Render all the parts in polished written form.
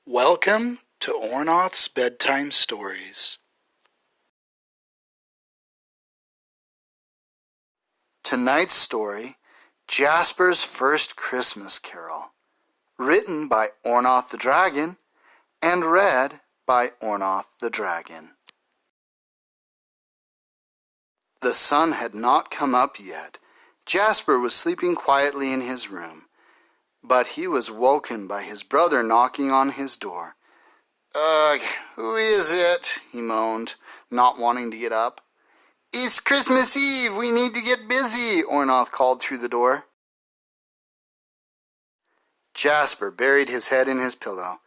Welcome to Ornoth's Bedtime Stories. Tonight's story, Jasper's First Christmas Carol, written by Ornoth the Dragon and read by Ornoth the Dragon. The sun had not come up yet. Jasper was sleeping quietly in his room, but he was woken by his brother knocking on his door. "Ugh, who is it?" he moaned, not wanting to get up. "It's Christmas Eve. We need to get busy," Ornoth called through the door. Jasper buried his head in his pillow.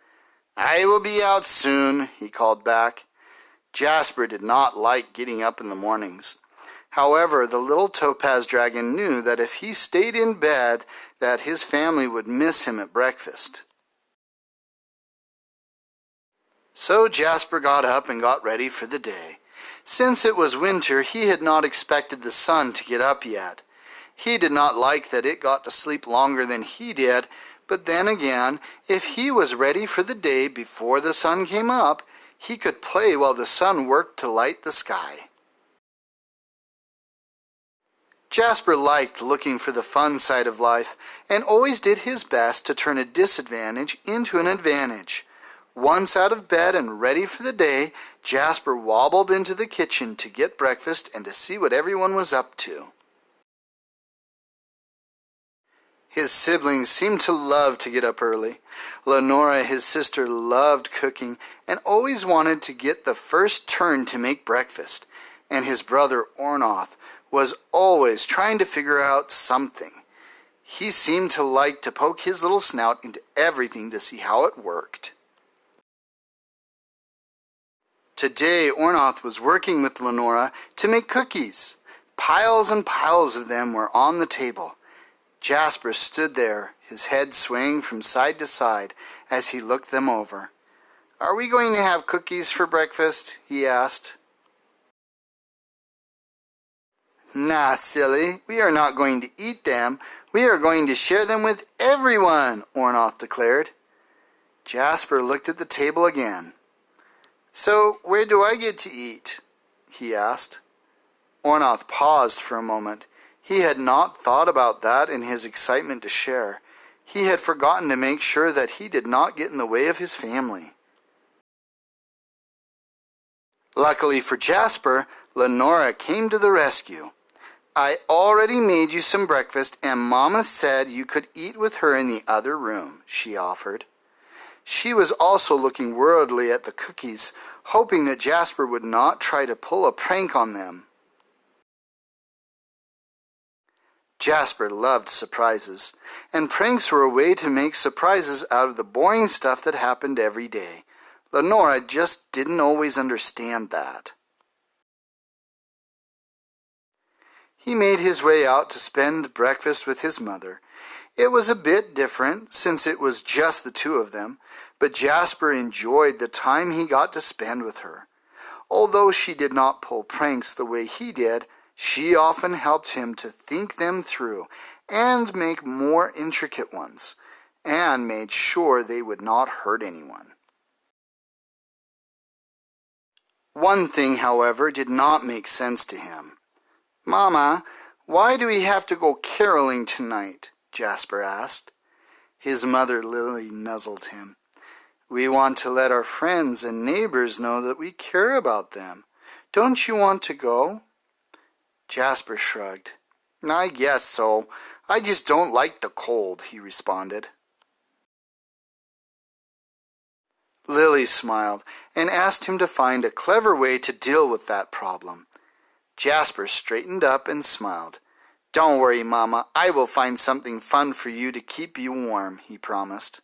"I will be out soon," he called back. Jasper did not like getting up in the mornings. However, the little topaz dragon knew that if he stayed in bed, that his family would miss him at breakfast. So Jasper got up and got ready for the day. Since it was winter, he had not expected the sun to get up yet. He did not like that it got to sleep longer than he did, but then again, if he was ready for the day before the sun came up, he could play while the sun worked to light the sky. Jasper liked looking for the fun side of life and always did his best to turn a disadvantage into an advantage. Once out of bed and ready for the day, Jasper wobbled into the kitchen to get breakfast and to see what everyone was up to. His siblings seemed to love to get up early. Lenora, his sister, loved cooking and always wanted to get the first turn to make breakfast, and his brother Ornoth was always trying to figure out something. He seemed to like to poke his little snout into everything to see how it worked. Today, Ornoth was working with Lenora to make cookies. Piles and piles of them were on the table. Jasper stood there, his head swaying from side to side as he looked them over. "Are we going to have cookies for breakfast?" he asked. "Nah, silly, we are not going to eat them. We are going to share them with everyone," Ornoth declared. Jasper looked at the table again. "So, where do I get to eat?" he asked. Ornoth paused for a moment. He had not thought about that in his excitement to share. He had forgotten to make sure that he did not get in the way of his family. Luckily for Jasper, Lenora came to the rescue. "I already made you some breakfast, and Mama said you could eat with her in the other room," she offered. She was also looking worriedly at the cookies, hoping that Jasper would not try to pull a prank on them. Jasper loved surprises, and pranks were a way to make surprises out of the boring stuff that happened every day. Lenora just didn't always understand that. He made his way out to spend breakfast with his mother. It was a bit different, since it was just the two of them, but Jasper enjoyed the time he got to spend with her. Although she did not pull pranks the way he did, she often helped him to think them through and make more intricate ones, and made sure they would not hurt anyone. One thing, however, did not make sense to him. "Mama, why do we have to go caroling tonight?" Jasper asked. His mother Lily nuzzled him. "We want to let our friends and neighbors know that we care about them. Don't you want to go?" Jasper shrugged. "I guess so. I just don't like the cold," he responded. Lily smiled and asked him to find a clever way to deal with that problem. Jasper straightened up and smiled. "Don't worry, Mama. I will find something fun for you to keep you warm," he promised.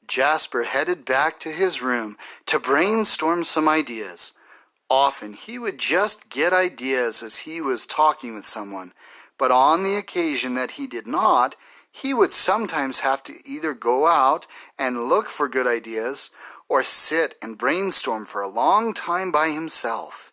Jasper headed back to his room to brainstorm some ideas. Often he would just get ideas as he was talking with someone, but on the occasion that he did not, he would sometimes have to either go out and look for good ideas or sit and brainstorm for a long time by himself.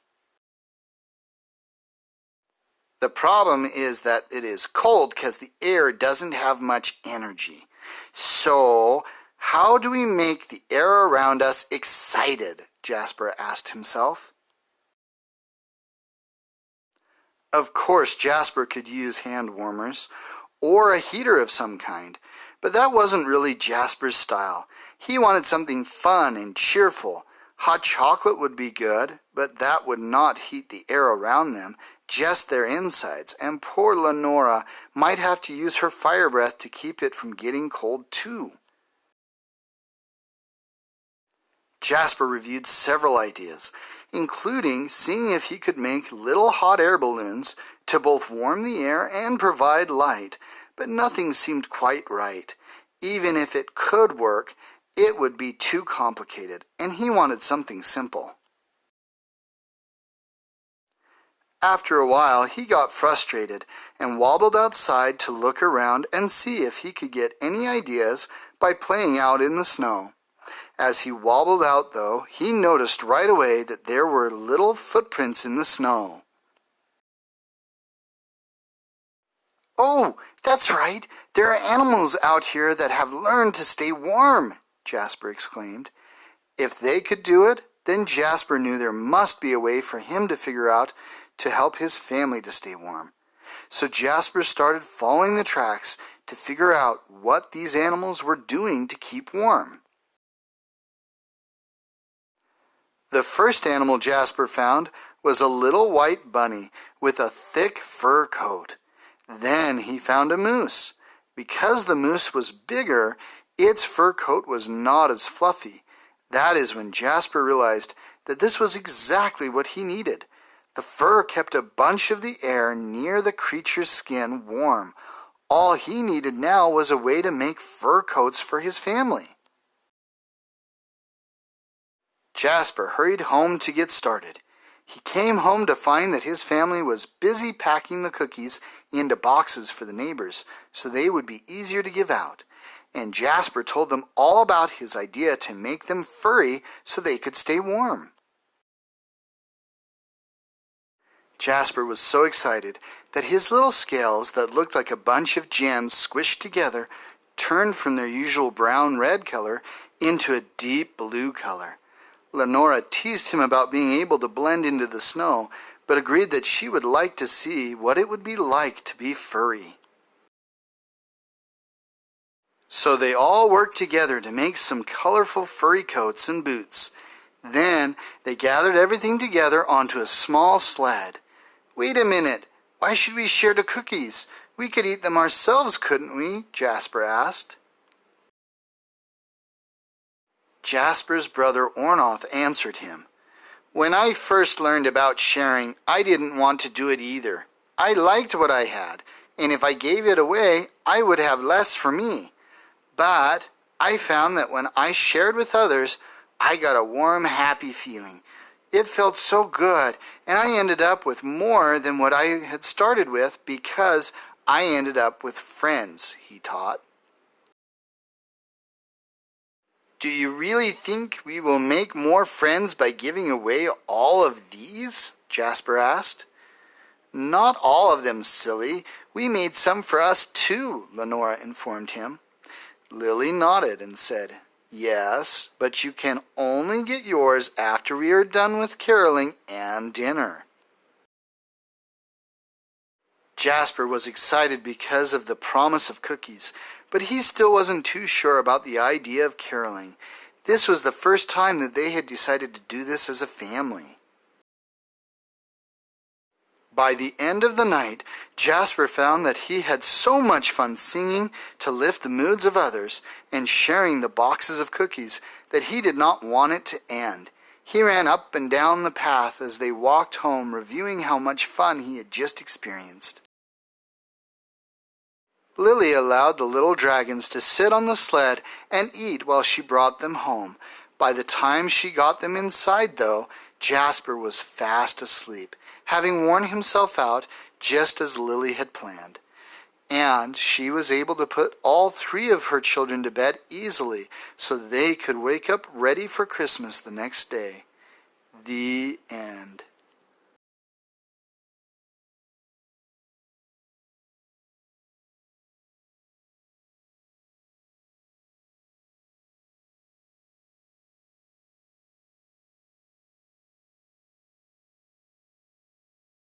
The problem is that it is cold because the air doesn't have much energy. So, how do we make the air around us excited? Jasper asked himself. Of course, Jasper could use hand warmers or a heater of some kind, but that wasn't really Jasper's style. He wanted something fun and cheerful. Hot chocolate would be good, but that would not heat the air around them, just their insides, and poor Lenora might have to use her fire breath to keep it from getting cold too. Jasper reviewed several ideas, including seeing if he could make little hot air balloons to both warm the air and provide light, but nothing seemed quite right. Even if it could work, it would be too complicated, and he wanted something simple. After a while, he got frustrated and wobbled outside to look around and see if he could get any ideas by playing out in the snow. As he wobbled out, though, he noticed right away that there were little footprints in the snow. "Oh, that's right! There are animals out here that have learned to stay warm!" Jasper exclaimed. If they could do it, then Jasper knew there must be a way for him to figure out to help his family to stay warm. So Jasper started following the tracks to figure out what these animals were doing to keep warm. The first animal Jasper found was a little white bunny with a thick fur coat. Then he found a moose. Because the moose was bigger, its fur coat was not as fluffy. That is when Jasper realized that this was exactly what he needed. The fur kept a bunch of the air near the creature's skin warm. All he needed now was a way to make fur coats for his family. Jasper hurried home to get started. He came home to find that his family was busy packing the cookies into boxes for the neighbors so they would be easier to give out. And Jasper told them all about his idea to make them furry so they could stay warm. Jasper was so excited that his little scales that looked like a bunch of gems squished together turned from their usual brown-red color into a deep blue color. Lenora teased him about being able to blend into the snow, but agreed that she would like to see what it would be like to be furry. So they all worked together to make some colorful furry coats and boots. Then they gathered everything together onto a small sled. "Wait a minute, why should we share the cookies? We could eat them ourselves, couldn't we?" Jasper asked. Jasper's brother Ornoth answered him. "When I first learned about sharing, I didn't want to do it either. I liked what I had, and if I gave it away, I would have less for me. But I found that when I shared with others, I got a warm, happy feeling. It felt so good, and I ended up with more than what I had started with because I ended up with friends," he taught. "Do you really think we will make more friends by giving away all of these?" Jasper asked. "Not all of them, silly. We made some for us too," Lenora informed him. Lily nodded and said, "Yes, but you can only get yours after we are done with caroling and dinner." Jasper was excited because of the promise of cookies, but he still wasn't too sure about the idea of caroling. This was the first time that they had decided to do this as a family. By the end of the night, Jasper found that he had so much fun singing to lift the moods of others and sharing the boxes of cookies that he did not want it to end. He ran up and down the path as they walked home, reviewing how much fun he had just experienced. Lily allowed the little dragons to sit on the sled and eat while she brought them home. By the time she got them inside, though, Jasper was fast asleep, having worn himself out just as Lily had planned. And she was able to put all three of her children to bed easily so they could wake up ready for Christmas the next day. The end.